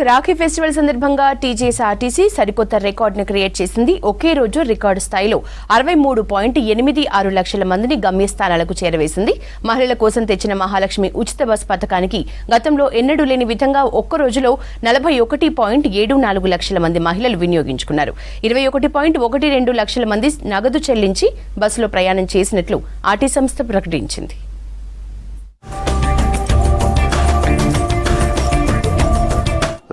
Rakhi festival సందర్భంగా TGSRTC సరికొత్త రికార్డును క్రియేట్ చేసింది. ఒకే రోజు రికార్డు స్థాయిలో 63.86 లక్షల మందిని గమ్యస్థానాలకు చేరవేసింది. మహిళల కోసం తెచ్చిన మహాలక్ష్మి ఉచిత బస్ పథకానికి గతంలో ఎన్నడూ లేని విధంగా ఒక్క రోజులో 41.74 లక్షల మంది మహిళలు వినియోగించుకున్నారు. 21.12 లక్షల మంది నగదు చెల్లించి బస్సులో ప్రయాణం చేసినట్లు ఆర్టీ సంస్థ ప్రకటించింది.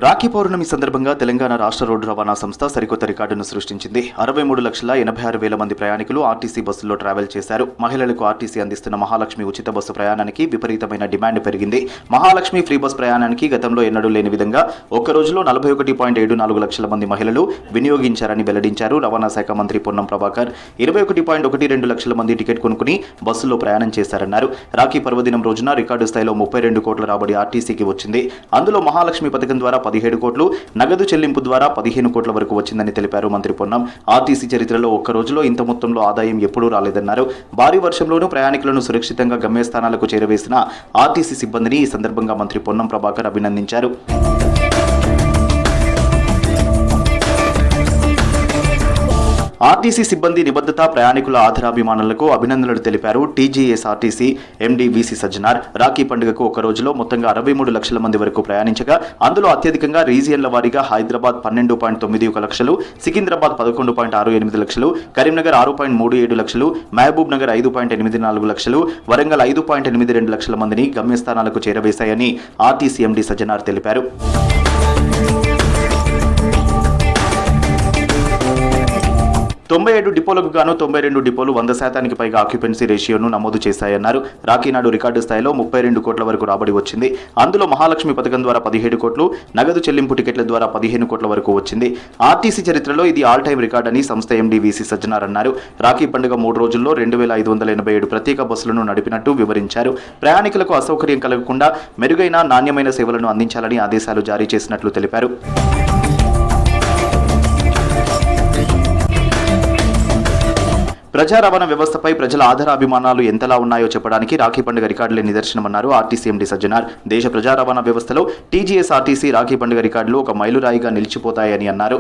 రాఖీ పౌర్ణమి సందర్భంగా తెలంగాణ రాష్ట్ర రోడ్డు రవాణా సంస్థ సరికొత్త రికార్డును సృష్టించింది. 63,86,000 మంది ప్రయాణికులు ఆర్టీసీ బస్సుల్లో ట్రావెల్ చేశారు. మహిళలకు ఆర్టీసీ అందిస్తున్న మహాలక్ష్మి ఉచిత బస్సు ప్రయాణానికి విపరీతమైన డిమాండ్ పెరిగింది. మహాలక్ష్మి ఫ్రీ బస్ ప్రయాణానికి గతంలో ఎన్నడూ లేని విధంగా ఒక్క రోజులో 41.74 లక్షల మంది మహిళలు వినియోగించారని వెల్లడించారు రవాణా శాఖ మంత్రి పొన్నం ప్రభాకర్. 21.12 లక్షల మంది టికెట్ కొనుక్కుని బస్సులో ప్రయాణం చేశారన్నారు. రాఖీ పర్వదినం రోజున రికార్డు స్థాయిలో 32 కోట్ల రాబడి ఆర్టీసీకి వచ్చింది. అందులో మహాలక్ష్మి పథకం ద్వారా 17 కోట్లు, నగదు చెల్లింపు ద్వారా 15 కోట్ల వరకు వచ్చిందని తెలిపారు మంత్రి పొన్నం. ఆర్టీసీ చరిత్రలో ఒక్క రోజులో ఇంత మొత్తంలో ఆదాయం ఎప్పుడూ రాలేదన్నారు. భారీ వర్షంలోనూ ప్రయాణికులను సురక్షితంగా గమ్యస్థానాలకు చేరవేసిన ఆర్టీసీ సిబ్బందిని ఈ సందర్భంగా మంత్రి పొన్నం ప్రభాకర్ అభినందించారు. ఆర్టీసీ సిబ్బంది నిబద్ధత, ప్రయాణికుల ఆధారాభిమానులకు అభినందనలు తెలిపారు TGSRTC MD VC Sajjanar. Rakhi పండుగకు ఒక రోజులో మొత్తంగా 63 లక్షల మంది వరకు ప్రయాణించగా అందులో అత్యధికంగా రీజియన్ల వారీగా హైదరాబాద్ 12.91 లక్షలు, సికింద్రాబాద్ 11.68 లక్షలు, కరీంనగర్ 6.37 లక్షలు, మహబూబ్ నగర్ 5.84 లక్షలు, వరంగల్ 5.82 లక్షల మందిని గమ్యస్థానాలకు చేరవేశాయని ఆర్టీసీ ఎండీ సజ్జనార్ తెలిపారు. 97 డిపోలకు గాను 92 డిపోలు 100% పైగా ఆక్యుపెన్సీ రేషియోను నమోదు చేశాయన్నారు. రాఖీ నాడు రికార్డు స్థాయిలో 32 కోట్ల వరకు రాబడి వచ్చింది. అందులో మహాలక్ష్మి పథకం ద్వారా 17 కోట్లు, నగదు చెల్లింపు టికెట్ల ద్వారా 15 కోట్ల వరకు వచ్చింది. ఆర్టీసీ చరిత్రలో ఇది ఆల్ టైమ్ రికార్డ్ అని సంస్థ ఎండీ వీసీ సజ్జనార్ అన్నారు. రాఖీ పండుగ 3 రోజుల్లో 2587 ప్రత్యేక బస్సులను నడిపినట్టు వివరించారు. ప్రయాణికులకు అసౌకర్యం కలగకుండా మెరుగైన నాణ్యమైన సేవలను అందించాలని ఆదేశాలు జారీ చేసినట్లు తెలిపారు. ప్రజా రవాణా వ్యవస్థపై ప్రజల ఆధారాభిమానాలు ఎంతలా ఉన్నాయో చెప్పడానికి రాఖీ పండుగ రికార్డులే నిదర్శనమన్నారు ఆర్టీసీ ఎండీ సజ్జనార్. దేశ ప్రజా రవాణా వ్యవస్థలో టీజీఎస్ఆర్టీసీ రాఖీ పండుగ రికార్డులు ఒక మైలురాయిగా నిలిచిపోతాయని అన్నారు.